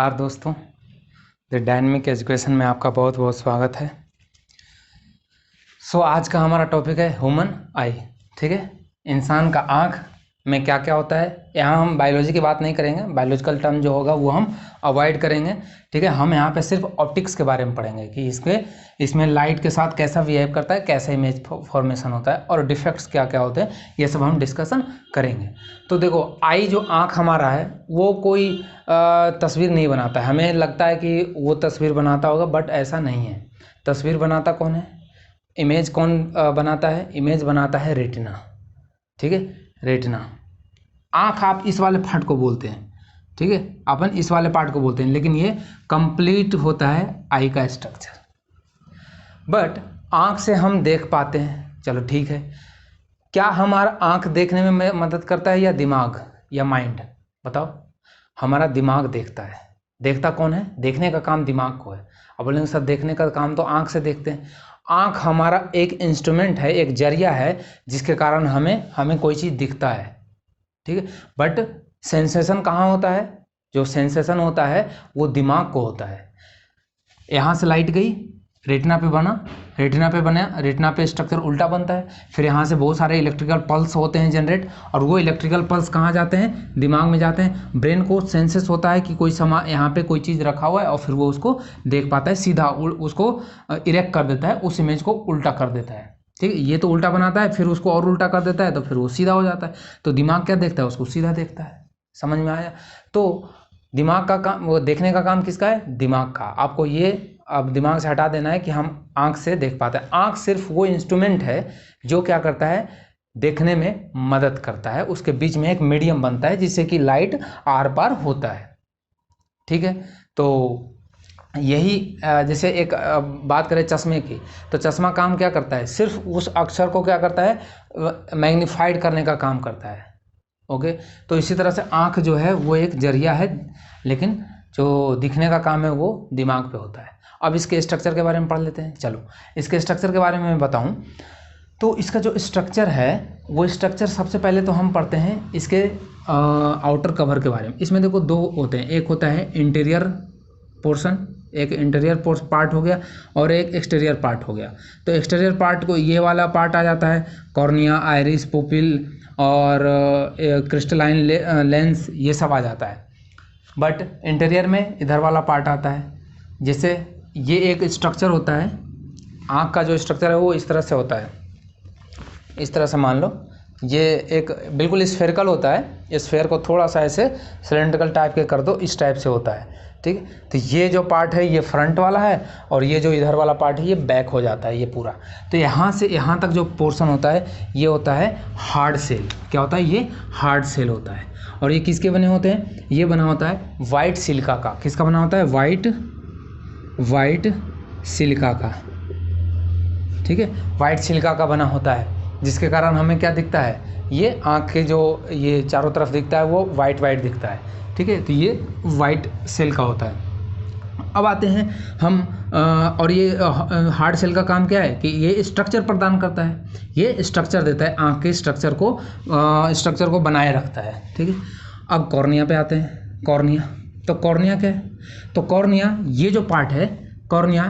नमस्कार दोस्तों, the dynamic education में आपका बहुत बहुत स्वागत है। आज का हमारा टॉपिक है ह्यूमन आई। ठीक है, इंसान का आँख में क्या क्या होता है। यहाँ हम बायोलॉजी की बात नहीं करेंगे, बायोलॉजिकल टर्म जो होगा वो हम अवॉइड करेंगे। ठीक है, हम यहाँ पे सिर्फ ऑप्टिक्स के बारे में पढ़ेंगे कि इसमें लाइट के साथ कैसा बिहेव करता है, कैसा इमेज फॉर्मेशन होता है और डिफेक्ट्स क्या क्या होते हैं, ये सब हम डिस्कशन करेंगे। तो देखो, आई जो आँख हमारा है वो कोई तस्वीर नहीं बनाता है। हमें लगता है कि वो तस्वीर बनाता होगा, बट ऐसा नहीं है। तस्वीर बनाता कौन है? इमेज कौन बनाता है? इमेज बनाता है रेटिना। ठीक है, रेटिना। आँख आप इस वाले पार्ट को बोलते हैं, ठीक है, अपन इस वाले पार्ट को बोलते हैं, लेकिन ये कंप्लीट होता है आई का स्ट्रक्चर। बट आँख से हम देख पाते हैं, चलो ठीक है। क्या हमारा आँख देखने में मदद करता है या दिमाग या माइंड? बताओ। हमारा दिमाग देखता है। देखता कौन है? देखने का काम दिमाग को है। अब बोलेंगे सर देखने का काम तो आँख से देखते हैं। आँख हमारा एक इंस्ट्रूमेंट है, एक जरिया है जिसके कारण हमें कोई चीज़ दिखता है। ठीक है, बट सेंसेशन कहाँ होता है? जो सेंसेशन होता है वो दिमाग को होता है। यहाँ से लाइट गई, रेटिना पे बना, रेटिना पे स्ट्रक्चर उल्टा बनता है। फिर यहाँ से बहुत सारे इलेक्ट्रिकल पल्स होते हैं जनरेट, और वो इलेक्ट्रिकल पल्स कहाँ जाते हैं? दिमाग में जाते हैं। ब्रेन को सेंसेस होता है कि कोई यहाँ पे कोई चीज़ रखा हुआ है, और फिर वो उसको देख पाता है, सीधा उसको इरेक्ट कर देता है, उस इमेज को उल्टा कर देता है। ठीक है, ये तो उल्टा बनाता है, फिर उसको और उल्टा कर देता है, तो फिर वो सीधा हो जाता है। तो दिमाग क्या देखता है? उसको सीधा देखता है। समझ में आया? तो दिमाग का काम, वो देखने का काम किसका है? दिमाग का। आपको ये अब दिमाग से हटा देना है कि हम आँख से देख पाते हैं। आँख सिर्फ वो इंस्ट्रूमेंट है जो क्या करता है? देखने में मदद करता है। उसके बीच में एक मीडियम बनता है जिससे कि लाइट आर पार होता है। ठीक है, तो यही जैसे एक बात करें चश्मे की, तो चश्मा काम क्या करता है? सिर्फ उस अक्षर को क्या करता है? मैग्नीफाइड करने का काम करता है। ओके, तो इसी तरह से आँख जो है वो एक जरिया है, लेकिन जो दिखने का काम है वो दिमाग पे होता है। अब इसके स्ट्रक्चर के बारे में पढ़ लेते हैं। चलो, इसके स्ट्रक्चर के बारे में मैं बताऊं तो इसका जो स्ट्रक्चर है वो स्ट्रक्चर सबसे पहले तो हम पढ़ते हैं इसके आउटर कवर के बारे में। इसमें देखो दो होते हैं, एक होता है इंटीरियर पोर्शन, एक इंटीरियर पार्ट हो गया और एक एक्सटीरियर पार्ट हो गया। तो एक्सटीरियर पार्ट को ये वाला पार्ट आ जाता है, कॉर्निया, आइरिस, पुपिल और क्रिस्टलाइन लेंस, ये सब आ जाता है। बट इंटीरियर में इधर वाला पार्ट आता है। जैसे ये एक स्ट्रक्चर होता है, आँख का जो स्ट्रक्चर है वो इस तरह से होता है। इस तरह से मान लो ये एक बिल्कुल स्फेरिकल होता है। स्फेयर को थोड़ा सा ऐसे सिलेंड्रिकल टाइप के कर दो, इस टाइप से होता है। ठीक है, तो ये जो पार्ट है ये फ्रंट वाला है, और ये जो इधर वाला पार्ट है ये बैक हो जाता है, ये पूरा। तो यहाँ से यहाँ तक जो पोर्शन होता है ये होता है हार्ड सेल। क्या होता है? ये हार्ड सेल होता है। और ये किसके बने होते हैं? ये बना होता है वाइट सिलिका का। किसका बना होता है? वाइट सिलिका का। ठीक है, वाइट सिलिका का बना होता है, जिसके कारण हमें क्या दिखता है? ये आँख के जो ये चारों तरफ दिखता है वो वाइट दिखता है। ठीक है, तो ये वाइट सेल का होता है। अब आते हैं हम और ये हार्ड सेल का काम क्या है कि ये स्ट्रक्चर प्रदान करता है, ये स्ट्रक्चर देता है, आँख के स्ट्रक्चर को बनाए रखता है। ठीक है, अब कॉर्निया पे आते हैं। कॉर्निया, तो कॉर्निया क्या है? तो कॉर्निया ये जो पार्ट है, कॉर्निया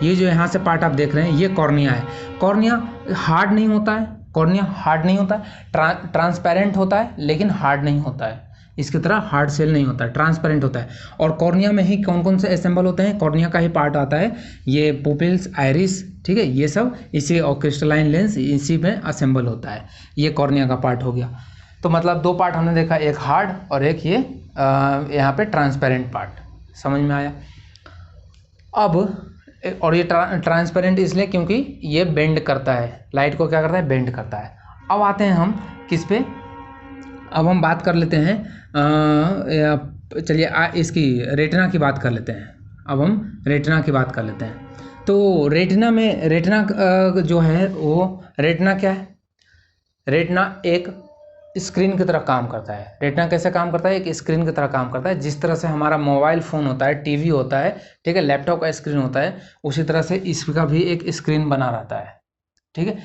ये जो यहाँ से पार्ट आप देख रहे हैं ये कॉर्निया है। कॉर्निया हार्ड नहीं होता है, कॉर्निया हार्ड नहीं होता है, ट्रांसपेरेंट होता है लेकिन हार्ड नहीं होता है। इसकी तरह हार्ड सेल नहीं होता है, ट्रांसपेरेंट होता है। और कॉर्निया में ही कौन कौन से असेंबल होते हैं? कॉर्निया का ही पार्ट आता है ये पुपिल्स, आइरिस, ठीक है, ये सब इसी, और क्रिस्टलाइन लेंस इसी में असेंबल होता है। ये कॉर्निया का पार्ट हो गया। तो मतलब दो पार्ट हमने देखा, एक हार्ड और एक ये यहाँ पे ट्रांसपेरेंट पार्ट। समझ में आया? अब और ये ट्रांसपेरेंट इसलिए क्योंकि ये बेंड करता है, लाइट को क्या करता है? बेंड करता है। अब आते हैं हम किस पे? अब हम बात कर लेते हैं, चलिए इसकी रेटिना की बात कर लेते हैं। अब हम रेटिना की बात कर लेते हैं। तो रेटिना जो है वो, रेटिना क्या है? रेटिना एक स्क्रीन की तरह काम करता है। रेटिना कैसे काम करता है? एक स्क्रीन की तरह काम करता है। जिस तरह से हमारा मोबाइल फ़ोन होता है, टीवी होता है, ठीक है, लैपटॉप का स्क्रीन होता है, उसी तरह से इसका भी एक स्क्रीन बना रहता है। ठीक है,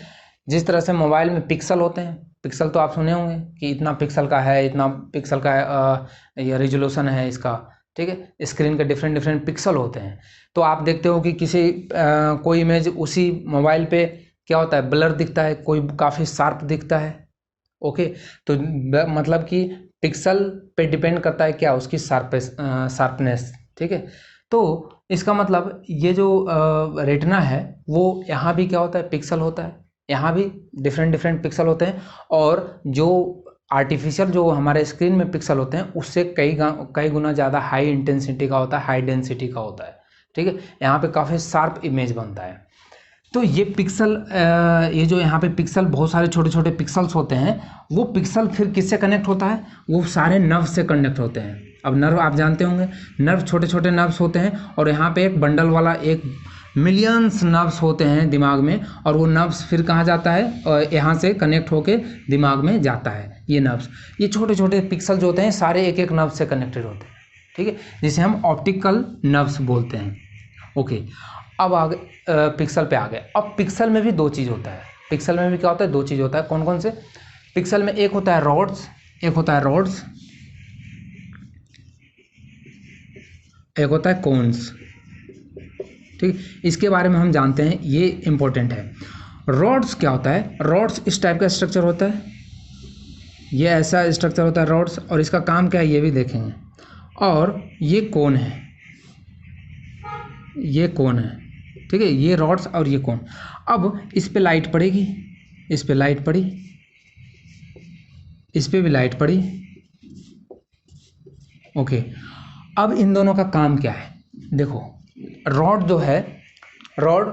जिस तरह से मोबाइल में पिक्सल होते हैं, पिक्सल तो आप सुने होंगे कि इतना पिक्सल का है, इतना पिक्सल का ये रेजोल्यूशन है इसका। ठीक है। स्क्रीन के डिफरेंट डिफरेंट पिक्सल होते हैं। तो आप देखते हो कि कोई इमेज उसी मोबाइल पे क्या होता है, ब्लर दिखता है, कोई काफ़ी शार्प दिखता है। ओके, तो मतलब कि पिक्सल पे डिपेंड करता है क्या, उसकी शार्पनेस। ठीक है, तो इसका मतलब ये जो रेटिना है वो यहाँ भी क्या होता है, पिक्सल होता है, यहाँ भी डिफरेंट डिफरेंट पिक्सल होते हैं। और जो आर्टिफिशियल जो हमारे स्क्रीन में पिक्सल होते हैं उससे कई गुना ज़्यादा हाई इंटेंसिटी का होता है, हाई डेंसिटी का होता है। ठीक है, यहाँ पे काफ़ी शार्प इमेज बनता है। तो ये पिक्सल, ये जो यहाँ पे पिक्सल, बहुत सारे छोटे छोटे पिक्सल्स होते हैं, वो पिक्सल फिर किससे कनेक्ट होता है, वो सारे नर्व से कनेक्ट होते हैं। अब नर्व आप जानते होंगे, नर्व छोटे छोटे नर्व्स होते हैं, और यहाँ पे एक बंडल वाला एक मिलियंस नर्व्स होते हैं दिमाग में, और वो नर्व्स फिर कहाँ जाता है, और यहाँ से कनेक्ट होके दिमाग में जाता है। ये नर्व्स, ये छोटे छोटे पिक्सल जो होते हैं सारे एक एक नर्व से कनेक्टेड होते हैं। ठीक है, जिसे हम ऑप्टिकल नर्व्स बोलते हैं। ओके, अब आगे पिक्सल पे आ गए। अब पिक्सल में भी दो चीज़ होता है, पिक्सल में भी क्या होता है, दो चीज़ होता है। कौन कौन से? पिक्सल में एक होता है रॉड्स, एक होता है रॉड्स, एक होता है कोन्स। ठीक, इसके बारे में हम जानते हैं, ये इंपॉर्टेंट है। रॉड्स क्या होता है, रॉड्स इस टाइप का स्ट्रक्चर होता है, ये ऐसा स्ट्रक्चर होता है रॉड्स, और इसका काम क्या है ये भी देखेंगे। और ये कोन है, ये कोन है। ठीक है, ये रॉड्स और ये कोन। अब इस पे लाइट पड़ेगी, इस पे लाइट पड़ी, इस पे भी लाइट पड़ी। ओके, अब इन दोनों का काम क्या है, देखो रॉड जो है, रॉड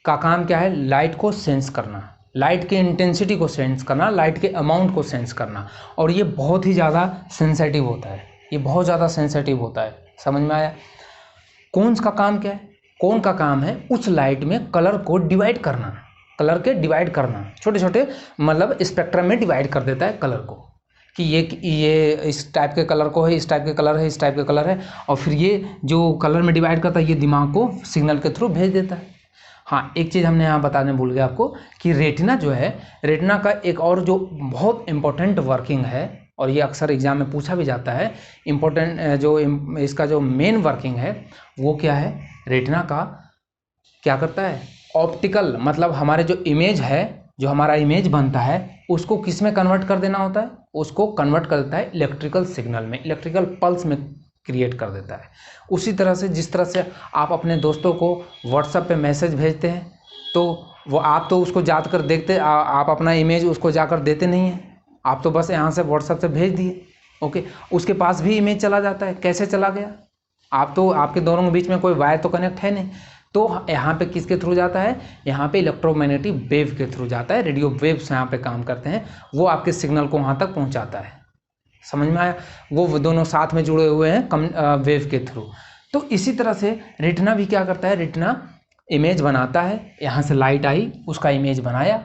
का काम क्या है, लाइट को सेंस करना, लाइट के इंटेंसिटी को सेंस करना, लाइट के अमाउंट को सेंस करना। और ये बहुत ही ज़्यादा सेंसिटिव होता है, ये बहुत ज़्यादा सेंसिटिव होता है। समझ में आया? कोन्स का काम क्या है? कोन का काम है उस लाइट में कलर को डिवाइड करना, कलर के डिवाइड करना, छोटे छोटे मतलब स्पेक्ट्रम में डिवाइड कर देता है कलर को, कि ये इस टाइप के कलर को है, इस टाइप के कलर है, इस टाइप के कलर है। और फिर ये जो कलर में डिवाइड करता है ये दिमाग को सिग्नल के थ्रू भेज देता है। हाँ, एक चीज़ हमने यहाँ बताने भूल गया आपको कि रेटिना जो है, रेटिना का एक और जो बहुत इम्पोर्टेंट वर्किंग है, और ये अक्सर एग्जाम में पूछा भी जाता है, इम्पोर्टेंट जो इसका जो मेन वर्किंग है वो क्या है, रेटिना का क्या करता है, ऑप्टिकल मतलब हमारे जो इमेज है, जो हमारा इमेज बनता है उसको किस में कन्वर्ट कर देना होता है, उसको कन्वर्ट कर देता है इलेक्ट्रिकल सिग्नल में, इलेक्ट्रिकल पल्स में क्रिएट कर देता है। उसी तरह से जिस तरह से आप अपने दोस्तों को व्हाट्सएप पे मैसेज भेजते हैं, तो वो आप तो उसको जाकर देखते, आप अपना इमेज उसको जाकर देते नहीं हैं, आप तो बस यहाँ से व्हाट्सएप से भेज दिए। ओके, उसके पास भी इमेज चला जाता है, कैसे चला गया, आप तो, आपके दोनों के बीच में कोई वायर तो कनेक्ट है नहीं, तो यहाँ पे किसके थ्रू जाता है, यहाँ पे इलेक्ट्रोमैग्नेटिक वेव के थ्रू जाता है, रेडियो वेव्स यहाँ पे काम करते हैं, वो आपके सिग्नल को वहाँ तक पहुँचाता है। समझ में आया? वो दोनों साथ में जुड़े हुए हैं वेव के थ्रू। तो इसी तरह से रेटिना भी क्या करता है, रेटिना इमेज बनाता है, यहाँ से लाइट आई, उसका इमेज बनाया,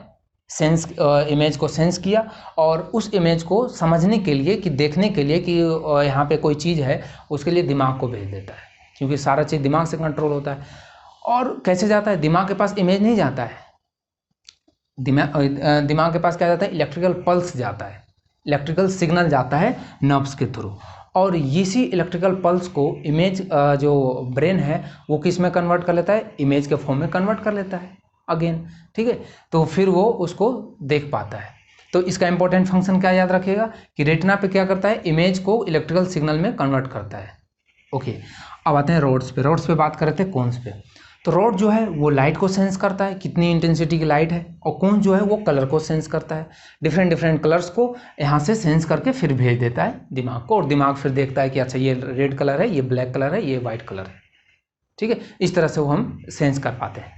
सेंस इमेज को सेंस किया, और उस इमेज को समझने के लिए, कि देखने के लिए कि यहाँ पे कोई चीज़ है, उसके लिए दिमाग को भेज देता है, क्योंकि सारा चीज़ दिमाग से कंट्रोल होता है। और कैसे जाता है, दिमाग के पास इमेज नहीं जाता है, दिमाग के पास क्या जाता है, इलेक्ट्रिकल पल्स जाता है, इलेक्ट्रिकल सिग्नल जाता है नर्व्स के थ्रू, और इसी इलेक्ट्रिकल पल्स को इमेज जो ब्रेन है वो किस में कन्वर्ट कर लेता है, इमेज के फॉर्म में कन्वर्ट कर लेता है अगेन। ठीक है, तो फिर वो उसको देख पाता है। तो इसका इंपॉर्टेंट फंक्शन क्या याद रखिएगा, कि रेटिना पे क्या करता है, इमेज को इलेक्ट्रिकल सिग्नल में कन्वर्ट करता है। ओके, अब आते हैं रोड्स पे। रोड्स पे बात कर रहे थे, कोन्स पे। तो रोड जो है वो लाइट को सेंस करता है, कितनी इंटेंसिटी की लाइट है, और कोन जो है वो कलर को सेंस करता है, डिफरेंट डिफरेंट कलर्स को यहाँ से सेंस करके फिर भेज देता है दिमाग को, और दिमाग फिर देखता है कि अच्छा ये रेड कलर है, ये ब्लैक कलर है, ये वाइट कलर है। ठीक है, इस तरह से वो हम सेंस कर पाते हैं।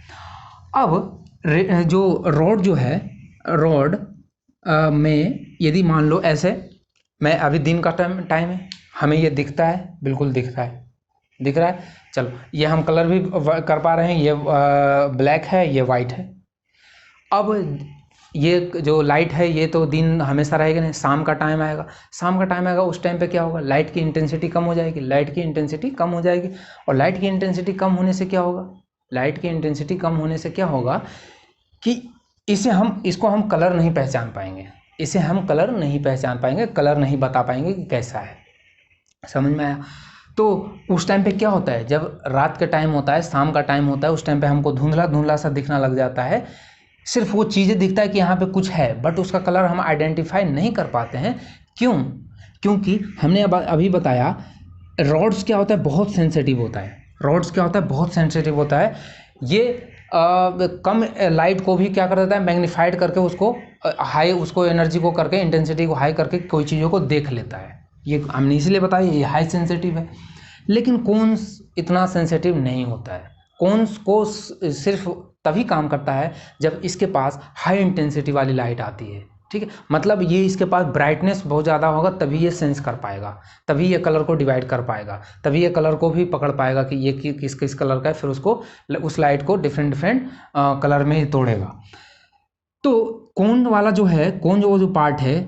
अब जो रोड जो है, रोड में यदि मान लो ऐसे, मैं अभी दिन का टाइम है, हमें ये दिखता है, बिल्कुल दिख रहा है, दिख रहा है, चलो ये हम कलर भी कर पा रहे हैं, ये ब्लैक है, ये वाइट है। अब ये जो लाइट है ये तो दिन हमेशा रहेगा नहीं, शाम का टाइम आएगा, शाम का टाइम आएगा, उस टाइम पे क्या होगा, लाइट की इंटेंसिटी कम हो जाएगी, लाइट की इंटेंसिटी कम हो जाएगी। और लाइट की इंटेंसिटी कम होने से क्या होगा, लाइट की इंटेंसिटी कम होने से क्या होगा कि इसको हम कलर नहीं पहचान पाएंगे, इसे हम कलर नहीं पहचान पाएंगे, कलर नहीं बता पाएंगे कि कैसा है। समझ में आया? तो उस टाइम पे क्या होता है, जब रात का टाइम होता है, शाम का टाइम होता है, उस टाइम पे हमको धुंधला धुंधला सा दिखना लग जाता है। सिर्फ वो चीज़ें दिखता है कि यहाँ पे कुछ है, बट उसका कलर हम आइडेंटिफाई नहीं कर पाते हैं। क्यों? क्योंकि हमने अभी बताया रॉड्स क्या होता है, बहुत सेंसिटिव होता है। रॉड्स क्या होता है, बहुत सेंसिटिव होता है। ये कम लाइट को भी क्या कर देता है, मैग्नीफाइड करके उसको हाई, उसको एनर्जी को करके, इंटेंसिटी को हाई करके कोई चीज़ों को देख लेता है। ये हमने इसलिए बताया ये हाई सेंसिटिव है। लेकिन कोन्स इतना सेंसिटिव नहीं होता है। कोन्स को सिर्फ तभी काम करता है जब इसके पास हाई इंटेंसिटी वाली लाइट आती है। ठीक है, मतलब ये इसके पास ब्राइटनेस बहुत ज़्यादा होगा, तभी ये सेंस कर पाएगा, तभी ये कलर को डिवाइड कर पाएगा, तभी ये कलर को भी पकड़ पाएगा कि ये किस किस कलर का है, फिर उसको उस लाइट को डिफरेंट डिफरेंट कलर में ही तोड़ेगा। तो कोन वाला जो है, कोन जो पार्ट है,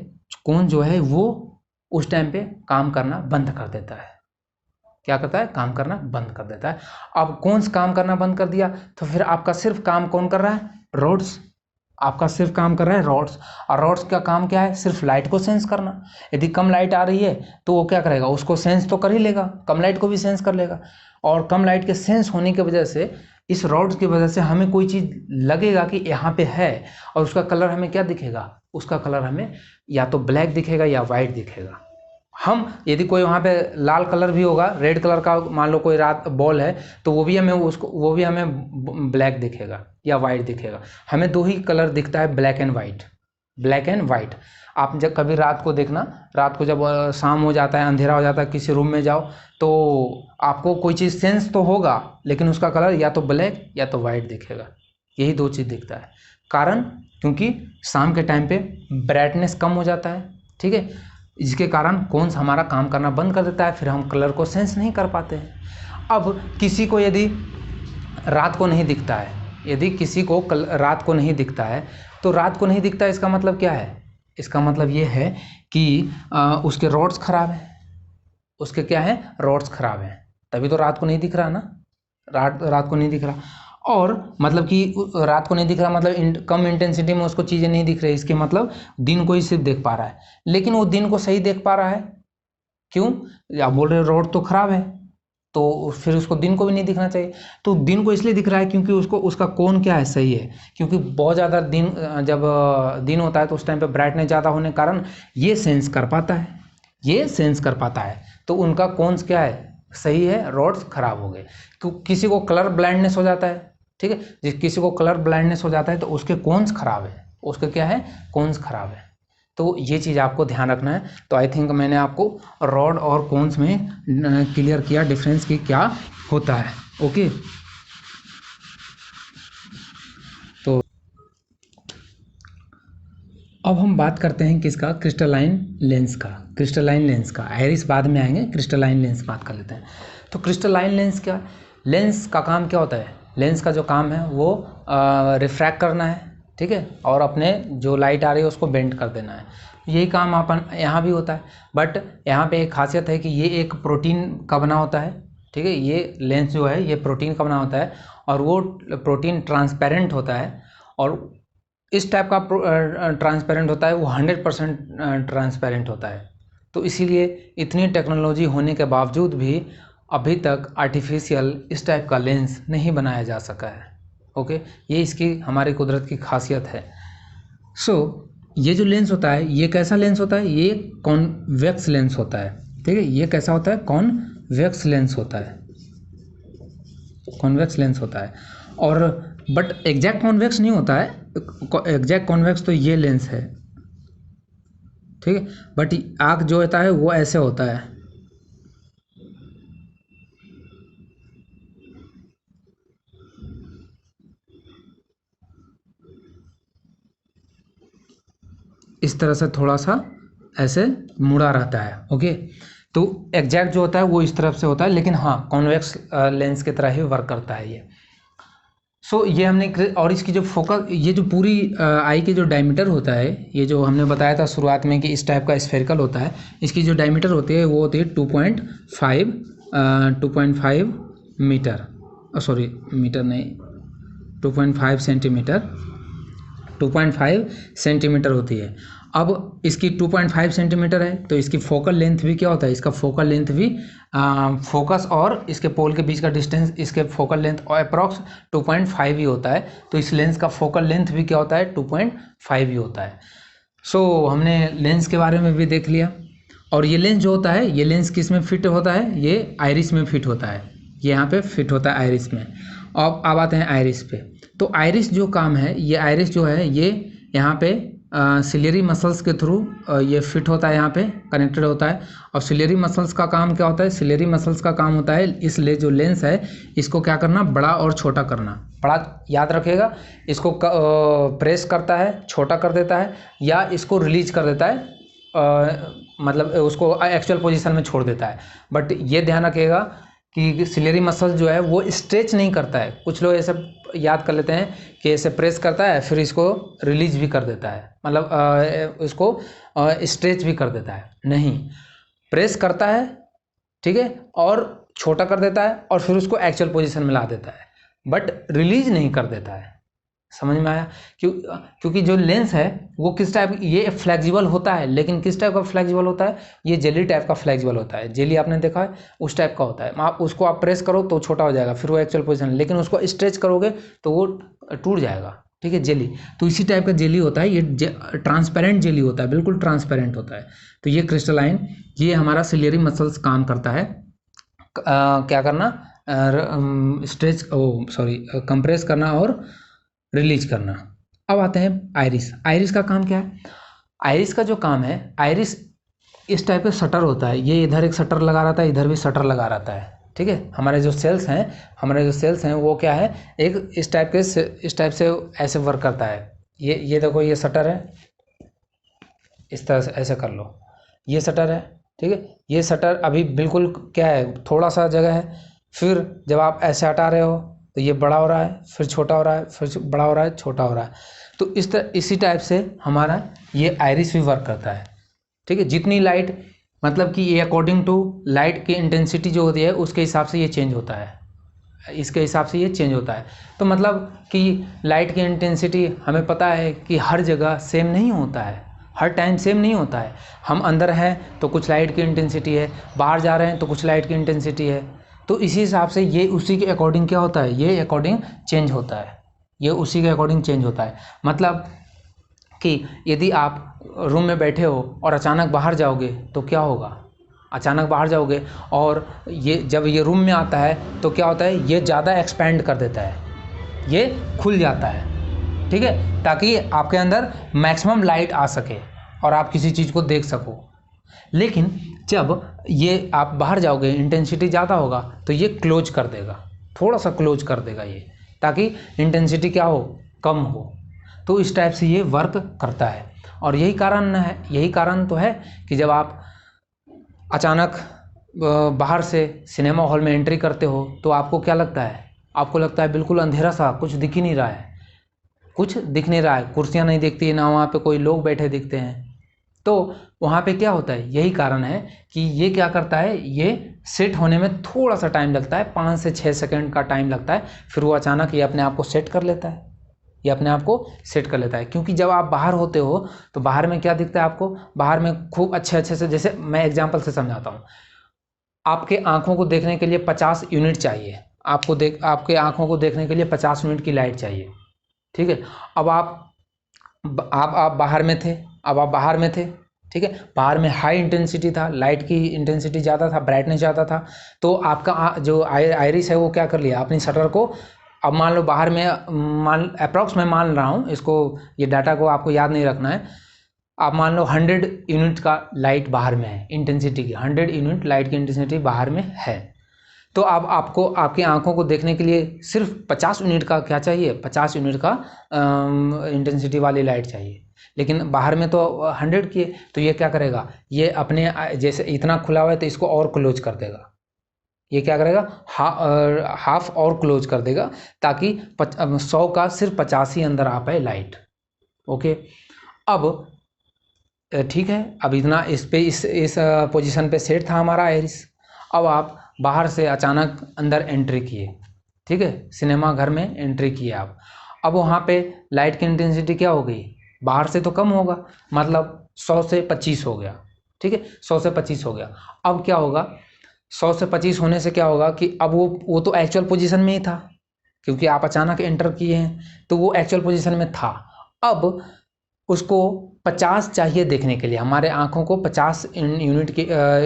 कोन जो है वो उस टाइम पे काम करना बंद कर देता है। क्या करता है, काम करना बंद कर देता है। अब कौन काम करना बंद कर दिया, तो फिर आपका सिर्फ काम कौन कर रहा है, रॉड्स। आपका सिर्फ काम कर रहा है रॉड्स। और रॉड्स का काम क्या है, सिर्फ लाइट को सेंस करना। यदि कम लाइट आ रही है तो वो क्या करेगा, उसको सेंस तो कर ही लेगा, कम लाइट को भी सेंस कर लेगा। और कम लाइट के सेंस होने की वजह से, इस रॉड्स की वजह से हमें कोई चीज़ लगेगा कि यहाँ पे है, और उसका कलर हमें क्या दिखेगा, उसका कलर हमें या तो ब्लैक दिखेगा या वाइट दिखेगा। हम यदि कोई वहाँ पे लाल कलर भी होगा, रेड कलर का मान लो कोई रात बॉल है, तो वो भी हमें ब्लैक दिखेगा या वाइट दिखेगा। हमें दो ही कलर दिखता है, black and white, black and white. आप जब कभी रात को देखना, रात को जब शाम हो जाता है, अंधेरा हो जाता है, किसी रूम में जाओ तो आपको कोई चीज़ सेंस तो होगा, लेकिन उसका कलर या तो ब्लैक या तो वाइट दिखेगा। यही दो चीज़ दिखता है। कारण क्योंकि शाम के टाइम पे ब्राइटनेस कम हो जाता है। ठीक है, इसके कारण कौन सा हमारा काम करना बंद कर देता है, फिर हम कलर को सेंस नहीं कर पाते हैं। अब किसी को यदि रात को नहीं दिखता है, यदि किसी को रात को नहीं दिखता है, तो रात को नहीं दिखता है इसका मतलब क्या है, इसका मतलब ये है कि उसके रॉड्स खराब हैं। उसके क्या है, रॉड्स खराब हैं, तभी तो रात को नहीं दिख रहा ना, रात को नहीं दिख रहा। और मतलब कि रात को नहीं दिख रहा मतलब कम इंटेंसिटी में उसको चीज़ें नहीं दिख रही, इसके मतलब दिन को ही सिर्फ देख पा रहा है। लेकिन वो दिन को सही देख पा रहा है, क्यों, आप बोल रहे रोड तो खराब है, तो फिर उसको दिन को भी नहीं दिखना चाहिए। तो दिन को इसलिए दिख रहा है क्योंकि उसका कोण क्या है, सही है। क्योंकि बहुत ज़्यादा दिन, जब दिन होता है तो उस टाइम पे ब्राइटनेस ज़्यादा होने के कारण ये सेंस कर पाता है, ये सेंस कर पाता है। तो उनका कोन्स क्या है, सही है, रॉड्स खराब हो गए। किसी को कलर ब्लाइंडनेस हो जाता है, ठीक है, जिस किसी को कलर ब्लाइंडनेस हो जाता है तो उसके कोन्स खराब है, उसके क्या है, कोन्स खराब है। तो ये चीज़ आपको ध्यान रखना है। तो आई थिंक मैंने आपको रॉड और कोन्स में क्लियर किया डिफरेंस की क्या होता है। ओके, तो अब हम बात करते हैं किसका, क्रिस्टलाइन लेंस का। क्रिस्टलाइन लेंस का आयरिस बाद में आएंगे, क्रिस्टलाइन लेंस बात कर लेते हैं। तो क्रिस्टलाइन लेंस क्या, लेंस का काम क्या होता है, लेंस का जो काम है वो रिफ्रैक्ट करना है, ठीक है, और अपने जो लाइट आ रही है उसको बेंड कर देना है। यही काम अपन यहाँ भी होता है, बट यहाँ पे एक खासियत है कि ये एक प्रोटीन का बना होता है, ठीक है, ये लेंस जो है ये प्रोटीन का बना होता है, और वो प्रोटीन ट्रांसपेरेंट होता है, और इस टाइप का ट्रांसपेरेंट होता है, वो 100% ट्रांसपेरेंट होता है। तो इसीलिए इतनी टेक्नोलॉजी होने के बावजूद भी अभी तक आर्टिफिशियल इस टाइप का लेंस नहीं बनाया जा सका है। ओके, ये इसकी हमारी कुदरत की खासियत है। सो ये जो लेंस होता है ये कैसा लेंस होता है, ये कॉन्वेक्स लेंस होता है, ठीक है, ये कैसा होता है, कॉन्वेक्स लेंस होता है, कॉन्वेक्स लेंस होता है। और बट एग्जैक्ट कॉन्वेक्स नहीं होता है, एग्जैक्ट कॉन्वेक्स तो ये लेंस है, ठीक है, बट आँख जो होता है वो ऐसे होता है, इस तरह से थोड़ा सा ऐसे मुड़ा रहता है। ओके, तो एग्जैक्ट जो होता है वो इस तरफ से होता है, लेकिन हाँ कॉन्वेक्स लेंस की तरह ही वर्क करता है ये। सो ये हमने, और इसकी जो फोकस, ये जो पूरी आई की जो डायमीटर होता है, ये जो हमने बताया था शुरुआत में कि इस टाइप का स्फेरिकल होता है, इसकी जो डायमीटर होती है वो होती है 2.5 मीटर, सॉरी मीटर नहीं, 2.5 सेंटीमीटर, 2.5 सेंटीमीटर होती है। अब इसकी 2.5 सेंटीमीटर है, तो इसकी फोकल लेंथ भी क्या होता है, इसका फोकल लेंथ भी फोकस और इसके पोल के बीच का डिस्टेंस, इसके फोकल लेंथ अप्रॉक्स 2.5 ही होता है। तो इस लेंस का फोकल लेंथ भी क्या होता है, 2.5 ही होता है। सो हमने लेंस के बारे में भी देख लिया। और ये लेंस जो होता है, ये लेंस किस में फिट होता है, ये आइरिस में फिट होता है, ये यहाँ पे फिट होता है आइरिस में। अब आते हैं आइरिस पे। तो आइरिस जो काम है, ये आइरिस जो है ये यहाँ पे सिलियरी मसल्स के थ्रू ये फिट होता है, यहाँ पे कनेक्टेड होता है। और सिलियरी मसल्स का काम क्या होता है, सिलियरी मसल्स का काम होता है इस जो लेंस है इसको क्या करना, बड़ा और छोटा करना। बड़ा याद रखिएगा, इसको प्रेस करता है, छोटा कर देता है, या इसको रिलीज कर देता है, मतलब उसको एक्चुअल पोजीशन में छोड़ देता है। बट ये ध्यान रखिएगा कि सिलियरी मसल जो है वो स्ट्रेच नहीं करता है। कुछ लोग ऐसे याद कर लेते हैं कि ऐसे प्रेस करता है फिर इसको रिलीज भी कर देता है, मतलब इसको स्ट्रेच भी कर देता है। नहीं, प्रेस करता है, ठीक है, और छोटा कर देता है और फिर उसको एक्चुअल पोजीशन में ला देता है, बट रिलीज नहीं कर देता है। समझ में आया? क्योंकि जो लेंस है वो किस टाइप, ये फ्लेक्सिबल होता है, लेकिन किस टाइप का फ्लेक्सिबल होता है, ये जेली टाइप का फ्लेक्सिबल होता है। जेली आपने देखा है, उस टाइप का होता है। आप उसको आप प्रेस करो तो छोटा हो जाएगा, फिर वो एक्चुअल पोजीशन, लेकिन उसको स्ट्रेच करोगे तो वो टूट जाएगा, ठीक है, जेली। तो इसी टाइप का जेली होता है, ये ट्रांसपेरेंट जेली होता है, बिल्कुल ट्रांसपेरेंट होता है। तो ये क्रिस्टलाइन, ये हमारा सिलियरी मसल्स काम करता है क्या करना, स्ट्रेच कंप्रेस करना और रिलीज करना। अब आते हैं आइरिस। आइरिस का काम क्या है? आइरिस का जो काम है, आइरिस इस टाइप का शटर होता है, ये इधर एक शटर लगा रहता है, इधर भी शटर लगा रहता है, ठीक है। हमारे जो सेल्स हैं वो क्या है, एक इस टाइप से ऐसे वर्क करता है। ये देखो, ये शटर है, इस तरह से ऐसे कर लो, ये शटर है, ठीक है। ये शटर अभी बिल्कुल क्या है, थोड़ा सा जगह है, फिर जब आप ऐसे हटा रहे हो तो ये बड़ा हो रहा है, फिर छोटा हो रहा है, फिर बड़ा हो रहा है, छोटा हो रहा है। तो इसी टाइप से हमारा ये आइरिस भी वर्क करता है, ठीक है। जितनी लाइट, मतलब कि ये अकॉर्डिंग टू लाइट की इंटेंसिटी जो होती है उसके हिसाब से ये चेंज होता है, इसके हिसाब से ये चेंज होता है। तो मतलब कि लाइट की इंटेंसिटी हमें पता है कि हर जगह सेम नहीं होता है, हर टाइम सेम नहीं होता है। हम अंदर हैं तो कुछ लाइट की इंटेंसिटी है, बाहर जा रहे हैं तो कुछ लाइट की इंटेंसिटी है। तो इसी हिसाब से ये उसी के अकॉर्डिंग क्या होता है, ये अकॉर्डिंग चेंज होता है, ये उसी के अकॉर्डिंग चेंज होता है। मतलब कि यदि आप रूम में बैठे हो और अचानक बाहर जाओगे तो क्या होगा, अचानक बाहर जाओगे और ये जब ये रूम में आता है तो क्या होता है, ये ज़्यादा एक्सपेंड कर देता है, ये खुल जाता है, ठीक है, ताकि आपके अंदर मैक्सिमम लाइट आ सके और आप किसी चीज़ को देख सको। लेकिन जब ये आप बाहर जाओगे, इंटेंसिटी ज़्यादा होगा तो ये क्लोज कर देगा, थोड़ा सा क्लोज कर देगा ये, ताकि इंटेंसिटी क्या हो, कम हो। तो इस टाइप से ये वर्क करता है। और यही कारण तो है कि जब आप अचानक बाहर से सिनेमा हॉल में एंट्री करते हो तो आपको क्या लगता है, आपको लगता है बिल्कुल अंधेरा सा, कुछ दिख ही नहीं रहा है, कुछ दिख नहीं रहा है, कुर्सियाँ नहीं दिखती ना, वहाँ पे कोई लोग बैठे दिखते हैं। तो वहाँ पे क्या होता है, यही कारण है कि ये क्या करता है, ये सेट होने में थोड़ा सा टाइम लगता है, 5 से 6 सेकंड का टाइम लगता है, फिर वो अचानक ये अपने आप को सेट कर लेता है, ये अपने आप को सेट कर लेता है। क्योंकि जब आप बाहर होते हो तो बाहर में क्या दिखता है आपको, बाहर में खूब अच्छे से, जैसे मैं एग्जाम्पल से समझाता हूँ। आपके आँखों को देखने के लिए 50 यूनिट चाहिए, आपके आँखों को देखने के लिए 50 यूनिट की लाइट चाहिए, ठीक है। अब आप बाहर में थे, ठीक है, बाहर में हाई इंटेंसिटी था, लाइट की इंटेंसिटी ज़्यादा था, ब्राइटनेस ज़्यादा था, तो आपका जो आइरिस है वो क्या कर लिया, अपनी शटर को, अब मान लो बाहर में, अप्रॉक्स मैं मान रहा हूँ इसको, ये डाटा को आपको याद नहीं रखना है। आप मान लो 100 यूनिट का लाइट बाहर में है, इंटेंसिटी की 100 यूनिट लाइट की इंटेंसिटी बाहर में है। तो अब आपको आपकी आंखों को देखने के लिए सिर्फ 50 यूनिट का क्या चाहिए, 50 यूनिट का इंटेंसिटी वाली लाइट चाहिए। लेकिन बाहर में तो 100 की है, तो ये क्या करेगा, ये अपने जैसे इतना खुला हुआ है तो इसको और क्लोज कर देगा, ये क्या करेगा, हाफ और क्लोज कर देगा, ताकि 100 का सिर्फ 50 ही अंदर आ पाए लाइट। ओके, अब ठीक है, अब इतना इस पोजीशन पे सेट था हमारा आइरिस। अब आप बाहर से अचानक अंदर एंट्री किए, ठीक है, सिनेमा घर में एंट्री किए आप। अब वहाँ पे लाइट की इंटेंसिटी क्या हो गई, बाहर से तो कम होगा, मतलब 100 से 25 हो गया, ठीक है, 100 से 25 हो गया। अब क्या होगा, 100 से 25 होने से क्या होगा कि अब वो तो एक्चुअल पोजीशन में ही था, क्योंकि आप अचानक एंटर किए हैं तो वो एक्चुअल पोजीशन में था। अब उसको 50 चाहिए देखने के लिए, हमारे आँखों को 50 यूनिट की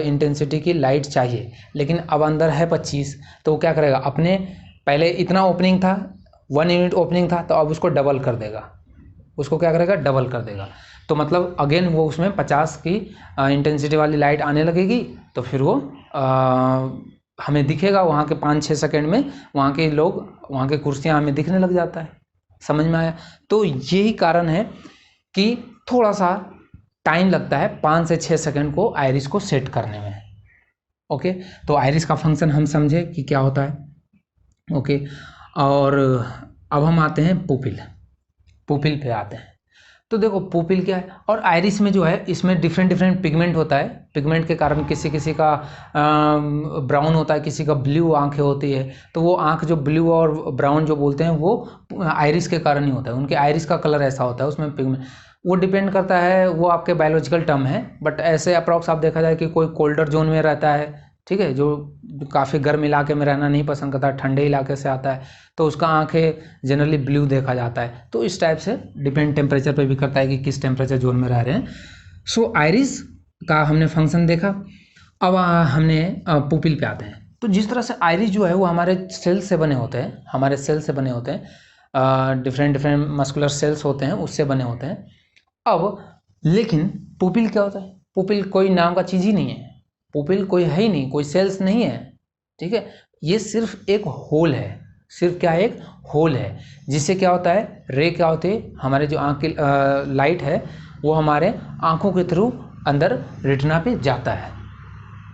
इंटेंसिटी की लाइट चाहिए, लेकिन अब अंदर है 25, तो वो क्या करेगा, अपने पहले इतना ओपनिंग था, 1 यूनिट ओपनिंग था, तो अब उसको डबल कर देगा, उसको क्या करेगा, डबल कर देगा। तो मतलब अगेन वो उसमें 50 की इंटेंसिटी वाली लाइट आने लगेगी, तो फिर वो हमें दिखेगा वहाँ के 5-6 सेकंड में, वहाँ के लोग, वहाँ के कुर्सियाँ हमें दिखने लग जाता है। समझ में आया? तो यही कारण है कि थोड़ा सा टाइम लगता है 5 से 6 सेकंड को आइरिस को सेट करने में। ओके, तो आइरिस का फंक्शन हम समझे कि क्या होता है। ओके, और अब हम आते हैं पुपिल। पुपिल पे आते हैं। तो देखो पुपिल क्या है, और आइरिस में जो है इसमें डिफरेंट डिफरेंट पिगमेंट होता है। पिगमेंट के कारण किसी किसी का ब्राउन होता है, किसी का ब्लू आंखें होती है। तो वो आंख जो ब्लू और ब्राउन जो बोलते हैं वो आइरिस के कारण ही होता है, उनके आइरिस का कलर ऐसा होता है, उसमें पिगमेंट वो डिपेंड करता है, वो आपके बायोलॉजिकल टर्म है। बट ऐसे अप्रॉक्स आप देखा जाए कि कोई कोल्डर जोन में रहता है, ठीक है, जो काफ़ी गर्म इलाके में रहना नहीं पसंद करता, ठंडे इलाके से आता है, तो उसका आंखें जनरली ब्लू देखा जाता है। तो इस टाइप से डिपेंड टेम्परेचर पे भी करता है कि किस टेम्परेचर जोन में रह रहे हैं। सो आइरिस का हमने फंक्शन देखा। अब हमने पुपिल पे आते हैं। तो जिस तरह से आइरिस जो है वो हमारे सेल से बने होते हैं, हमारे सेल से बने होते हैं, डिफरेंट डिफरेंट मस्कुलर सेल्स होते हैं, उससे बने होते हैं। अब लेकिन पुपिल क्या होता है, पुपिल कोई नाम का चीज़ ही नहीं है, पुपिल कोई है ही नहीं, कोई सेल्स नहीं है, ठीक है, ये सिर्फ एक होल है। सिर्फ क्या है, एक होल है, जिससे क्या होता है, रे क्या होती है, हमारे जो आँख की लाइट है वो हमारे आँखों के थ्रू अंदर रेटिना पे जाता है।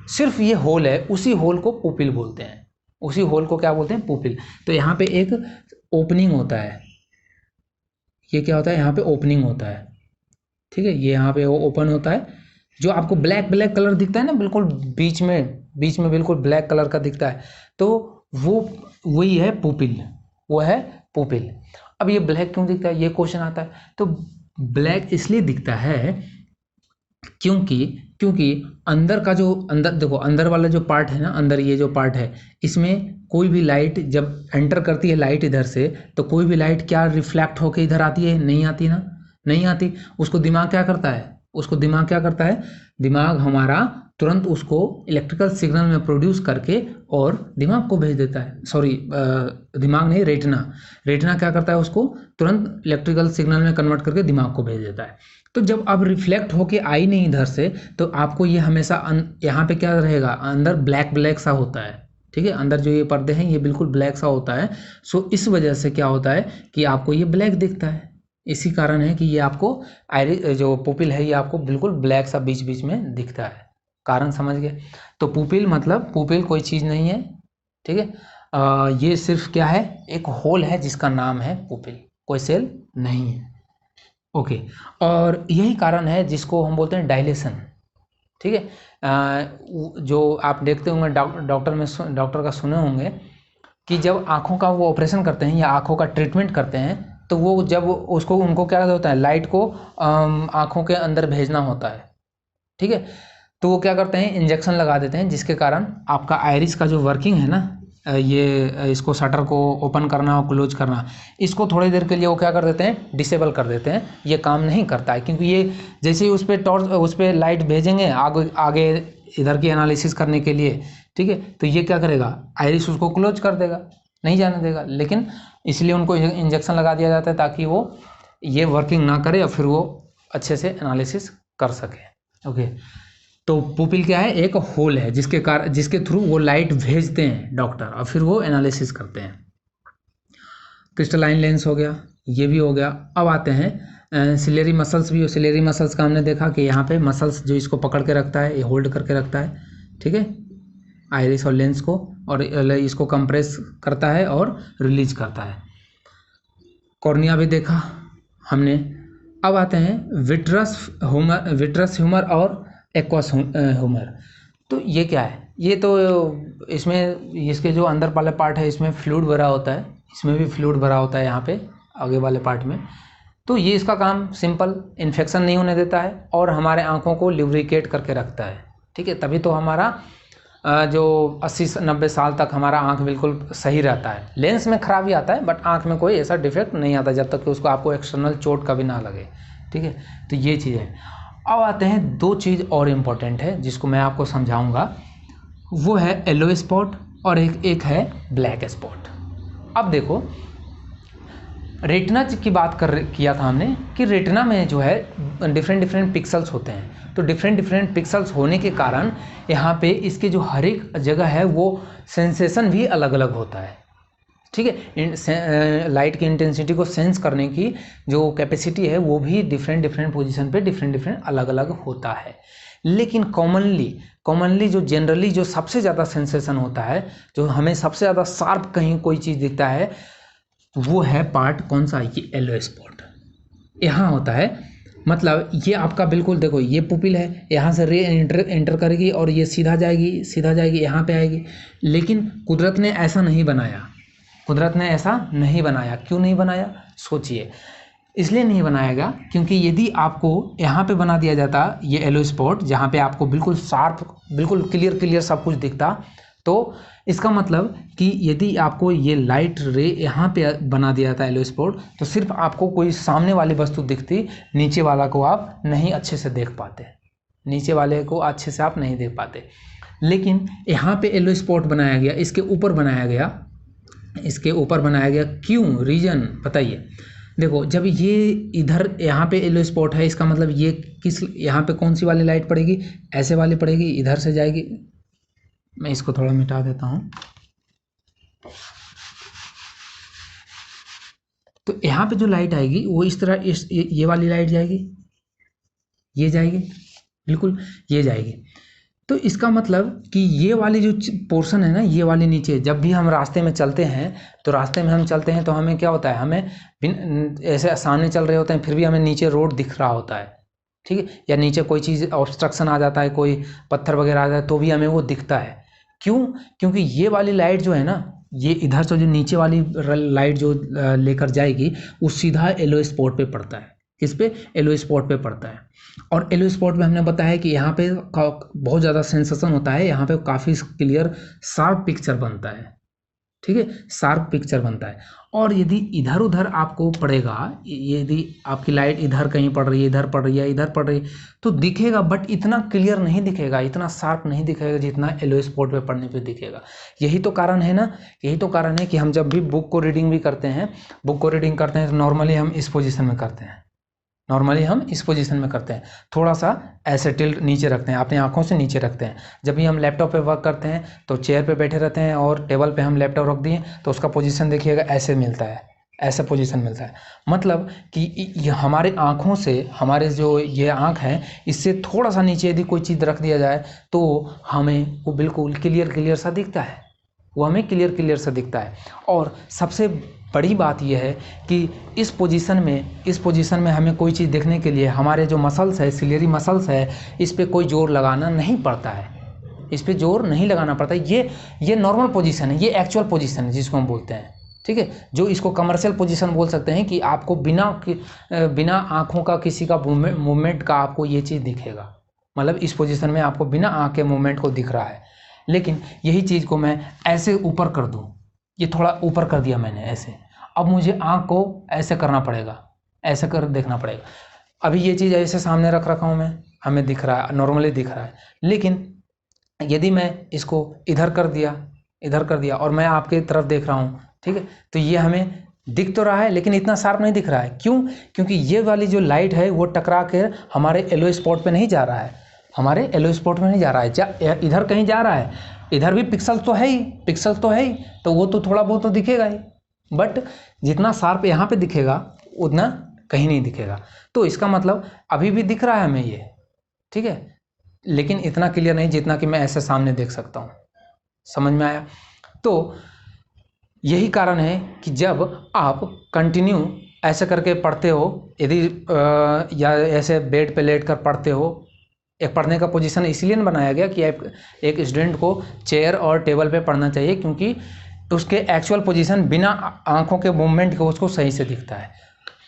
सिर्फ ये होल है, उसी होल को पुपिल बोलते हैं, उसी होल को क्या बोलते हैं, पुपिल। तो यहाँ पे एक ओपनिंग होता है, ये क्या होता है, यहाँ पे ओपनिंग होता है, ठीक है, ये यहाँ पे वो ओपन होता है, जो आपको ब्लैक ब्लैक कलर दिखता है ना, बिल्कुल बीच में बिल्कुल ब्लैक कलर का दिखता है, तो वो वही है पुपिल, वो है पुपिल। अब ये ब्लैक क्यों दिखता है, ये क्वेश्चन आता है। तो ब्लैक इसलिए दिखता है क्योंकि अंदर का जो, अंदर देखो, अंदर वाला जो पार्ट है ना, अंदर ये जो पार्ट है, इसमें कोई भी लाइट जब एंटर करती है लाइट इधर से, तो कोई भी लाइट क्या रिफ्लेक्ट होके इधर आती है, नहीं आती ना, नहीं आती। उसको दिमाग क्या करता है, उसको दिमाग क्या करता है, दिमाग हमारा तुरंत उसको इलेक्ट्रिकल सिग्नल में प्रोड्यूस करके और दिमाग को भेज देता है, सॉरी दिमाग नहीं, रेटिना क्या करता है, उसको तुरंत इलेक्ट्रिकल सिग्नल में कन्वर्ट करके दिमाग को भेज देता है। तो जब अब रिफ्लेक्ट होके आई नहीं इधर से, तो आपको ये हमेशा यहाँ पे क्या रहेगा, अंदर ब्लैक ब्लैक सा होता है, ठीक है, अंदर जो ये पर्दे हैं ये बिल्कुल ब्लैक सा होता है। सो इस वजह से क्या होता है कि आपको ये ब्लैक दिखता है। इसी कारण है कि ये आपको आइरिस जो पुपिल है ये आपको बिल्कुल ब्लैक सा बीच बीच में दिखता है। कारण समझ गए? तो पुपिल मतलब पुपिल कोई चीज़ नहीं है, ठीक है, ये सिर्फ क्या है, एक होल है जिसका नाम है पुपिल, कोई सेल नहीं है। ओके, और यही कारण है जिसको हम बोलते हैं डायलेशन, ठीक है। जो आप देखते होंगे डॉक्टर का सुने होंगे कि जब आँखों का वो ऑपरेशन करते हैं या आँखों का ट्रीटमेंट करते हैं, तो वो जब उसको उनको क्या होता है, लाइट को आँखों के अंदर भेजना होता है, ठीक है। तो वो क्या करते हैं, इंजेक्शन लगा देते हैं, जिसके कारण आपका आइरिस का जो वर्किंग है ना, ये इसको शटर को ओपन करना और क्लोज करना, इसको थोड़ी देर के लिए वो क्या कर देते हैं, डिसेबल कर देते हैं, ये काम नहीं करता है। क्योंकि ये जैसे ही उस पर लाइट भेजेंगे आगे इधर की एनालिसिस करने के लिए, ठीक है, तो ये क्या करेगा, आइरिस उसको क्लोज कर देगा, नहीं जाने देगा। लेकिन इसलिए उनको इंजेक्शन लगा दिया जाता है ताकि वो ये वर्किंग ना करे और फिर वो अच्छे से एनालिसिस कर सके। ओके, तो पुपिल क्या है, एक होल है जिसके थ्रू वो लाइट भेजते हैं डॉक्टर और फिर वो एनालिसिस करते हैं। क्रिस्टलाइन लेंस हो गया, ये भी हो गया। अब आते हैं सिलेरी मसल्स भी। सिलेरी मसल्स का हमने देखा कि यहाँ पे मसल्स जो इसको पकड़ के रखता है, ये होल्ड करके रखता है, ठीक है, आइरिस और लेंस को, और इसको कंप्रेस करता है और रिलीज करता है। कॉर्निया भी देखा हमने। अब आते हैं विट्रस ह्यूमर और एक्वस ह्यूमर। तो ये क्या है, ये तो इसमें इसके जो अंदर वाला पार्ट है इसमें फ्लूइड भरा होता है, इसमें भी फ्लूइड भरा होता है यहाँ पे आगे वाले पार्ट में। तो ये इसका काम सिंपल, इन्फेक्शन नहीं होने देता है और हमारे आँखों को ल्यूब्रिकेट करके रखता है, ठीक है। तभी तो हमारा जो 80-90 साल तक हमारा आँख बिल्कुल सही रहता है। लेंस में खराबी आता है बट आँख में कोई ऐसा डिफेक्ट नहीं आता जब तक कि उसको आपको एक्सटर्नल चोट कभी ना लगे, ठीक है। तो ये चीज़ है। अब आते हैं 2 चीज़ और इम्पोर्टेंट है जिसको मैं आपको समझाऊंगा, वो है येलो स्पॉट और एक है ब्लैक स्पॉट। अब देखो, रेटिना की बात किया था हमने कि रेटिना में जो है डिफरेंट पिक्सल्स होते हैं। तो डिफरेंट पिक्सल्स होने के कारण यहाँ पे इसके जो हर एक जगह है वो सेंसेशन भी अलग अलग होता है, ठीक है। लाइट की इंटेंसिटी को सेंस करने की जो कैपेसिटी है वो भी डिफरेंट पोजीशन पे डिफरेंट अलग अलग होता है। लेकिन कॉमनली जो जनरली जो सबसे ज़्यादा सेंसेशन होता है, जो हमें सबसे ज़्यादा शार्प कहीं कोई चीज़ दिखता है, वो है पार्ट कौन सा, ये येलो स्पॉट यहाँ होता है। मतलब ये आपका बिल्कुल देखो, ये पुपिल है, यहाँ से रे एंटर करेगी और ये सीधा जाएगी यहाँ पे आएगी। लेकिन कुदरत ने ऐसा नहीं बनाया, क्यों नहीं बनाया सोचिए। इसलिए नहीं बनाएगा क्योंकि यदि आपको यहाँ पे बना दिया जाता ये येलो स्पॉट, जहाँ पे आपको बिल्कुल शार्प, बिल्कुल क्लियर सब कुछ दिखता, तो इसका मतलब कि यदि आपको ये लाइट रे यहाँ पे बना दिया था येलो स्पॉट, तो सिर्फ आपको कोई सामने वाली वस्तु दिखती, नीचे वाला को आप नहीं अच्छे से देख पाते, लेकिन यहाँ पे येलो स्पॉट बनाया गया, इसके ऊपर बनाया गया। क्यों, रीजन बताइए। देखो, जब ये इधर यहाँ पे येलो स्पॉट है, इसका मतलब ये यहाँ पे कौन सी वाली लाइट पड़ेगी, ऐसे वाली पड़ेगी, इधर से जाएगी। मैं इसको थोड़ा मिटा देता हूँ। तो यहाँ पे जो लाइट आएगी वो इस तरह ये वाली लाइट जाएगी, ये जाएगी, बिल्कुल ये जाएगी। तो इसका मतलब कि ये वाली जो पोर्शन है ना, ये वाली नीचे, जब भी हम रास्ते में चलते हैं तो हमें क्या होता है, हमें ऐसे सामने चल रहे होते हैं फिर भी हमें नीचे रोड दिख रहा होता है, ठीक है। या नीचे कोई चीज़ ऑब्स्ट्रक्शन आ जाता है, कोई पत्थर वगैरह आ जाता है तो भी हमें वो दिखता है। क्यों, क्योंकि ये वाली लाइट जो है ना, ये इधर से जो नीचे वाली लाइट जो लेकर जाएगी वो सीधा येलो स्पॉट पे पड़ता है। किस पे, येलो स्पॉट पे पड़ता है। और येलो स्पॉट में हमने बताया कि यहाँ पे बहुत ज़्यादा सेंसेशन होता है, यहाँ पे काफ़ी क्लियर शार्प पिक्चर बनता है, ठीक है, शार्प पिक्चर बनता है। और यदि इधर उधर आपको पड़ेगा, यदि आपकी लाइट इधर कहीं पड़ रही है, इधर पड़ रही है, तो दिखेगा बट इतना क्लियर नहीं दिखेगा, इतना शार्प नहीं दिखेगा जितना येलो स्पॉट पे पड़ने पे दिखेगा। यही तो कारण है कि हम जब भी बुक को रीडिंग करते हैं तो नॉर्मली हम इस पोजीशन में करते हैं, थोड़ा सा ऐसे टिल्ट नीचे रखते हैं, अपनी आंखों से नीचे रखते हैं। जब भी हम लैपटॉप पे वर्क करते हैं तो चेयर पे बैठे रहते हैं और टेबल पे हम लैपटॉप रख दिए तो उसका पोजीशन देखिएगा ऐसे मिलता है, ऐसा पोजीशन मिलता है। मतलब कि ये हमारे आँखों से, हमारे जो ये आँख है, इससे थोड़ा सा नीचे यदि कोई चीज़ रख दिया जाए तो हमें वो बिल्कुल क्लियर सा दिखता है, क्लियर सा दिखता है। और सबसे बड़ी बात यह है कि इस पोजीशन में हमें कोई चीज़ देखने के लिए हमारे जो मसल्स है, सिलियरी मसल्स है, इस पे कोई जोर लगाना नहीं पड़ता है, ये नॉर्मल पोजीशन है, ये एक्चुअल पोजीशन है जिसको हम बोलते हैं, ठीक है। जो इसको कमर्शियल पोजीशन बोल सकते हैं कि आपको बिना आँखों का किसी का मूवमेंट का आपको ये चीज़ दिखेगा, मतलब इस पोजीशन में आपको बिना आँख के मूवमेंट को दिख रहा है। लेकिन यही चीज़ को मैं ऐसे ऊपर कर दूँ, ये थोड़ा ऊपर कर दिया मैंने ऐसे, अब मुझे आँख को ऐसे करना पड़ेगा, ऐसे कर देखना पड़ेगा। अभी ये चीज़ ऐसे सामने रखा हूँ मैं, हमें दिख रहा है, नॉर्मली दिख रहा है। लेकिन यदि मैं इसको इधर कर दिया और मैं आपके तरफ देख रहा हूँ, ठीक है, तो ये हमें दिख तो रहा है लेकिन इतना शार्प नहीं दिख रहा है। क्यों, क्योंकि ये वाली जो लाइट है वो टकरा कर हमारे येलो स्पॉट पे नहीं जा रहा है, इधर कहीं जा रहा है, इधर भी पिक्सल तो है ही, तो वो तो थोड़ा बहुत तो दिखेगा ही, बट जितना शार्प यहाँ पे दिखेगा उतना कहीं नहीं दिखेगा। तो इसका मतलब अभी भी दिख रहा है हमें ये, ठीक है, लेकिन इतना क्लियर नहीं जितना कि मैं ऐसे सामने देख सकता हूँ। समझ में आया? तो यही कारण है कि जब आप कंटिन्यू ऐसे करके पढ़ते हो, यदि या ऐसे बेड पे लेट कर पढ़ते हो, एक पढ़ने का पोजीशन इसलिए बनाया गया कि एक स्टूडेंट को चेयर और टेबल पे पढ़ना चाहिए, क्योंकि उसके एक्चुअल पोजीशन बिना आंखों के मूवमेंट के उसको सही से दिखता है।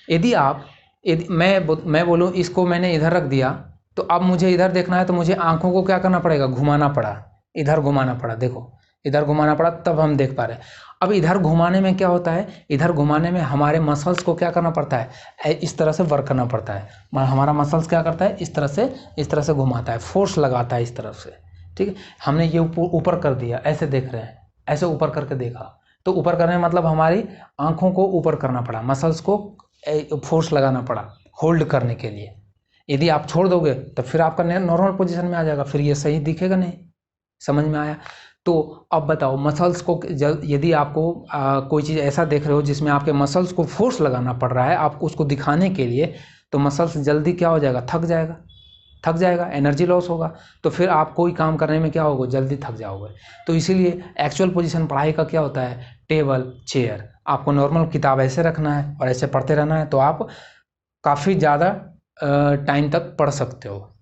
यदि आप यदि मैं बोलूँ इसको मैंने इधर रख दिया, तो अब मुझे इधर देखना है, तो मुझे आँखों को क्या करना पड़ेगा, घुमाना पड़ा, इधर घुमाना पड़ा, देखो इधर घुमाना पड़ा, तब हम देख पा रहे हैं। अब इधर घुमाने में क्या होता है, इधर घुमाने में हमारे मसल्स को क्या करना पड़ता है, इस तरह से वर्क करना पड़ता है। हमारा मसल्स क्या करता है, इस तरह से घुमाता है, फोर्स लगाता है इस तरफ से, ठीक है। हमने ये ऊपर कर दिया, ऐसे देख रहे हैं, ऐसे ऊपर करके देखा, तो ऊपर करने मतलब हमारी आंखों को ऊपर करना पड़ा, मसल्स को फोर्स लगाना पड़ा होल्ड करने के लिए। यदि आप छोड़ दोगे तो फिर आपका नॉर्मल पोजीशन में आ जाएगा, फिर ये सही दिखेगा नहीं। समझ में आया? तो अब बताओ, मसल्स को यदि आपको कोई चीज़ ऐसा देख रहे हो जिसमें आपके मसल्स को फोर्स लगाना पड़ रहा है आपको उसको दिखाने के लिए, तो मसल्स जल्दी क्या हो जाएगा, थक जाएगा, एनर्जी लॉस होगा, तो फिर आप कोई काम करने में क्या होगा, जल्दी थक जाओगे। तो इसीलिए एक्चुअल पोजीशन पढ़ाई का क्या होता है, टेबल, चेयर। आपको नॉर्मल किताब ऐसे रखना है और ऐसे पढ़ते रहना है, तो आप काफ़ी ज़्यादा टाइम तक पढ़ सकते हो।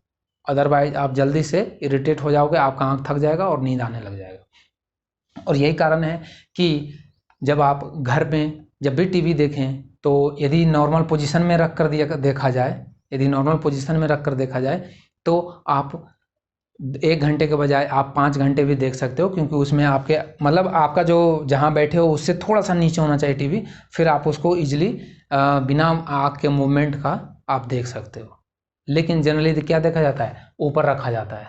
अदरवाइज आप जल्दी से इरिटेट हो जाओगे, आपका आँख थक जाएगा और नींद आने लग जाएगा। और यही कारण है कि जब आप घर में जब भी टीवी देखें, तो यदि नॉर्मल पोजीशन में रख कर देखा जाए, यदि नॉर्मल पोजीशन में रख कर देखा जाए, तो आप 1 घंटे के बजाय आप 5 घंटे भी देख सकते हो, क्योंकि उसमें आपके मतलब आपका जो जहाँ बैठे हो उससे थोड़ा सा नीचे होना चाहिए टीवी, फिर आप उसको ईजिली बिना आँख के मूवमेंट का आप देख सकते हो। लेकिन जनरली क्या देखा जाता है, ऊपर रखा जाता है,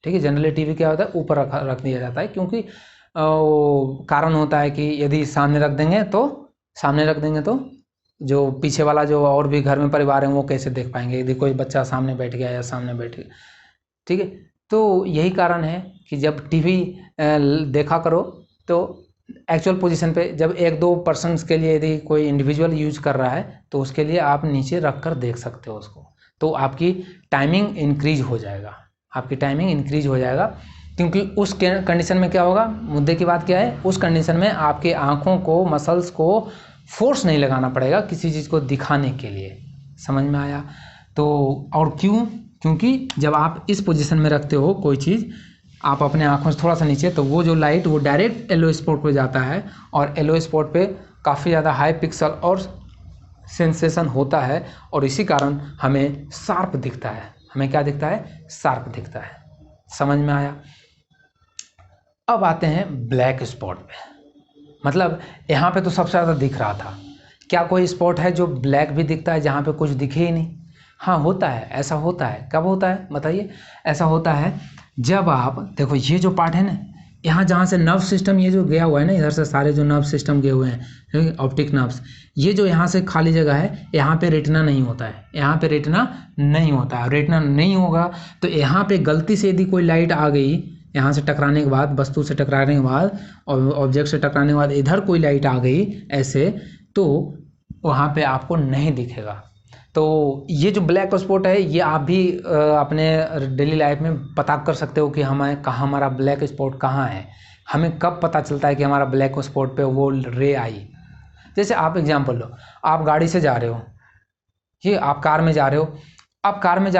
ठीक है। जनरली टीवी क्या होता है, ऊपर रख दिया जाता है, क्योंकि कारण होता है कि यदि सामने रख देंगे तो जो पीछे वाला जो और भी घर में परिवार है वो कैसे देख पाएंगे, यदि कोई बच्चा सामने बैठ गया या सामने बैठ गया, ठीक है। तो यही कारण है कि जब टीवी देखा करो तो एक्चुअल पोजीशन पे, जब 1-2 पर्सन्स के लिए यदि कोई इंडिविजुअल यूज कर रहा है तो उसके लिए आप नीचे रख कर देख सकते हो उसको, तो आपकी टाइमिंग इंक्रीज हो जाएगा, क्योंकि उस कंडीशन में क्या होगा, मुद्दे की बात क्या है, उस कंडीशन में आपके आँखों को, मसल्स को फोर्स नहीं लगाना पड़ेगा किसी चीज़ को दिखाने के लिए। समझ में आया? तो और क्योंकि जब आप इस पोजीशन में रखते हो कोई चीज़, आप अपने आँखों से थोड़ा सा नीचे, तो वो जो लाइट वो डायरेक्ट येलो स्पॉट पे जाता है, और येलो स्पॉट पे काफ़ी ज़्यादा हाई पिक्सल और सेंसेशन होता है, और इसी कारण हमें शार्प दिखता है। हमें क्या दिखता है, शार्प दिखता है। समझ में आया? अब आते हैं ब्लैक स्पॉट पे। मतलब यहाँ पे तो सबसे ज़्यादा दिख रहा था, क्या कोई स्पॉट है जो ब्लैक भी दिखता है, जहाँ पे कुछ दिखे ही नहीं? हाँ होता है, ऐसा होता है। कब होता है बताइए? ऐसा होता है जब आप देखो, ये जो पार्ट है ना, यहाँ जहाँ से नर्व सिस्टम ये जो गया हुआ है ना, इधर से सारे जो नर्व सिस्टम गए हुए हैं, ऑप्टिक नर्व्स, ये जो यहाँ से खाली जगह है, यहाँ पे रेटिना नहीं होता है, यहाँ पे रेटिना नहीं होता है। रेटिना नहीं होगा तो यहाँ पे गलती से यदि कोई लाइट आ गई, यहाँ से टकराने के बाद, वस्तु से टकराने के बाद और ऑब्जेक्ट से टकराने के बाद इधर कोई लाइट आ गई ऐसे, तो वहाँ पे आपको नहीं दिखेगा। तो ये जो ब्लैक स्पॉट है, ये आप भी अपने डेली लाइफ में पता कर सकते हो कि हमारा ब्लैक स्पॉट कहाँ है। हमें कब पता चलता है कि हमारा ब्लैक स्पॉट पे वो रे आई। जैसे आप एग्जांपल लो, आप गाड़ी से जा रहे हो, ये आप कार में जा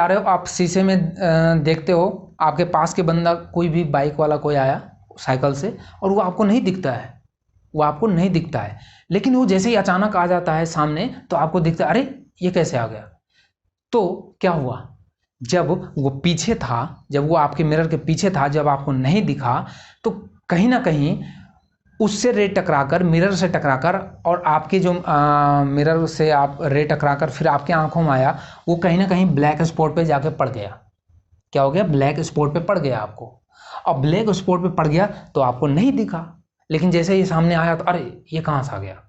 रहे हो, आप शीशे में देखते हो, आपके पास के बंदा कोई भी बाइक वाला कोई आया साइकिल से, और वो आपको नहीं दिखता है, लेकिन वो जैसे ही अचानक आ जाता है सामने, तो आपको दिखता है, अरे ये कैसे आ गया? तो क्या हुआ, जब वो पीछे था, जब वो आपके मिरर के पीछे था, जब आपको नहीं दिखा, तो कहीं ना कहीं उससे रे टकराकर, मिरर से टकराकर, और आपके जो मिरर से आप रे टकराकर फिर आपके आंखों में आया, वो कहीं ना कहीं ब्लैक स्पॉट पे जाके पड़ गया। क्या हो गया? ब्लैक स्पॉट पे पड़ गया आपको। अब ब्लैक स्पॉट पे पड़ गया तो आपको नहीं दिखा, लेकिन जैसे ही सामने आया तो अरे ये कहाँ से आ गया।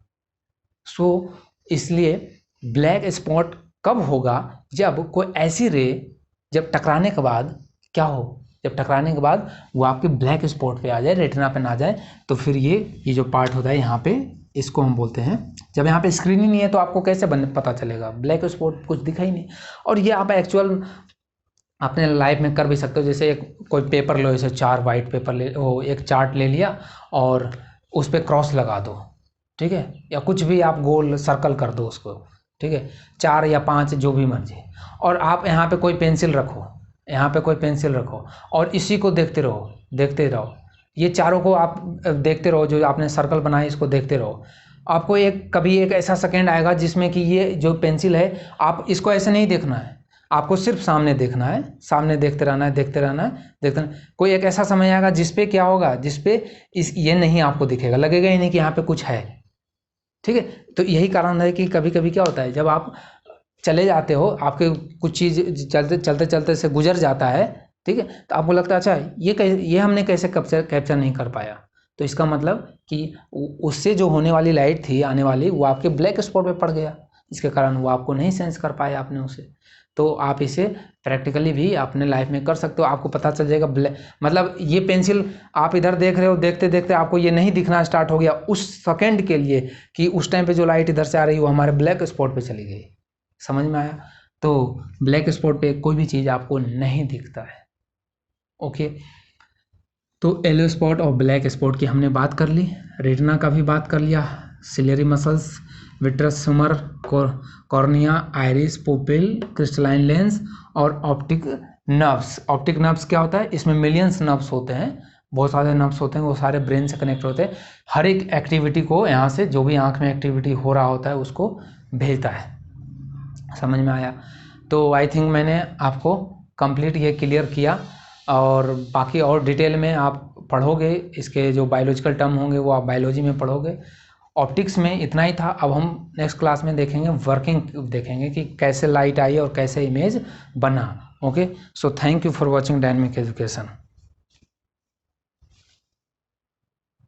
इसलिए ब्लैक स्पॉट कब होगा? जब कोई ऐसी रे, जब टकराने के बाद क्या हो, जब टकराने के बाद वो आपके ब्लैक स्पॉट पे आ जाए, रेटिना पे ना जाए, तो फिर ये जो पार्ट होता है यहाँ पे, इसको हम बोलते हैं, जब यहाँ पे स्क्रीन ही नहीं है तो आपको कैसे पता चलेगा? ब्लैक स्पॉट कुछ दिखा ही नहीं। और ये आप एक्चुअल अपने लाइफ में कर भी सकते हो। जैसे कोई पेपर लो, जैसे 4 वाइट पेपर एक चार्ट ले लिया और उस पर क्रॉस लगा दो, ठीक है, या कुछ भी आप गोल सर्कल कर दो उसको, ठीक है, 4 या 5 जो भी मर्जी, और आप यहाँ पे कोई पेंसिल रखो, और इसी को देखते रहो। ये चारों को आप देखते रहो, जो आपने सर्कल बनाए इसको देखते रहो। आपको एक कभी एक ऐसा सेकेंड आएगा जिसमें कि ये जो पेंसिल है, आप इसको ऐसे नहीं देखना है, आपको सिर्फ सामने देखना है, सामने देखते रहना है, देखते रहना है, देखते रहना। कोई एक ऐसा समय आएगा जिसपे क्या होगा, जिसपे ये नहीं आपको दिखेगा, लगेगा ही नहीं कि यहाँ पे कुछ है। ठीक है, तो यही कारण है कि कभी कभी क्या होता है, जब आप चले जाते हो, आपके कुछ चीज़ चलते चलते चलते से गुजर जाता है, ठीक है, तो आपको लगता है अच्छा ये हमने कैसे कैप्चर नहीं कर पाया। तो इसका मतलब कि उससे जो होने वाली लाइट थी आने वाली, वो आपके ब्लैक स्पॉट पे पड़ गया, इसके कारण वो आपको नहीं सेंस कर पाया आपने उसे। तो आप इसे प्रैक्टिकली भी अपने लाइफ में कर सकते हो, आपको पता चल जाएगा मतलब ये पेंसिल आप इधर देख रहे हो, देखते देखते आपको ये नहीं दिखना स्टार्ट हो गया उस सेकंड के लिए कि उस टाइम पे जो लाइट इधर से आ रही है वो हमारे ब्लैक स्पॉट पे चली गई। समझ में आया? तो ब्लैक स्पॉट पे कोई भी चीज़ आपको नहीं दिखता है। ओके, तो येलो स्पॉट और ब्लैक स्पॉट की हमने बात कर ली, रेटिना का भी बात कर लिया, ciliary muscles, vitreous humour, cornea, iris, pupil, crystalline lens और ऑप्टिक नर्व्स। ऑप्टिक नर्व्स क्या होता है, इसमें मिलियंस नर्व्स होते हैं, बहुत सारे नर्व्स होते हैं, वो सारे ब्रेन से कनेक्ट होते हैं, हर एक एक्टिविटी को यहाँ से जो भी आँख में एक्टिविटी हो रहा होता है उसको भेजता है। समझ में आया? तो आई थिंक मैंने आपको कंप्लीट ये क्लियर किया, और बाकी और डिटेल में आप पढ़ोगे, इसके जो बायोलॉजिकल टर्म होंगे वो आप बायोलॉजी में पढ़ोगे। ऑप्टिक्स में इतना ही था, अब हम नेक्स्ट क्लास में देखेंगे वर्किंग, देखेंगे कि कैसे लाइट आई और कैसे इमेज बना। Okay, so thank you for watching dynamic education.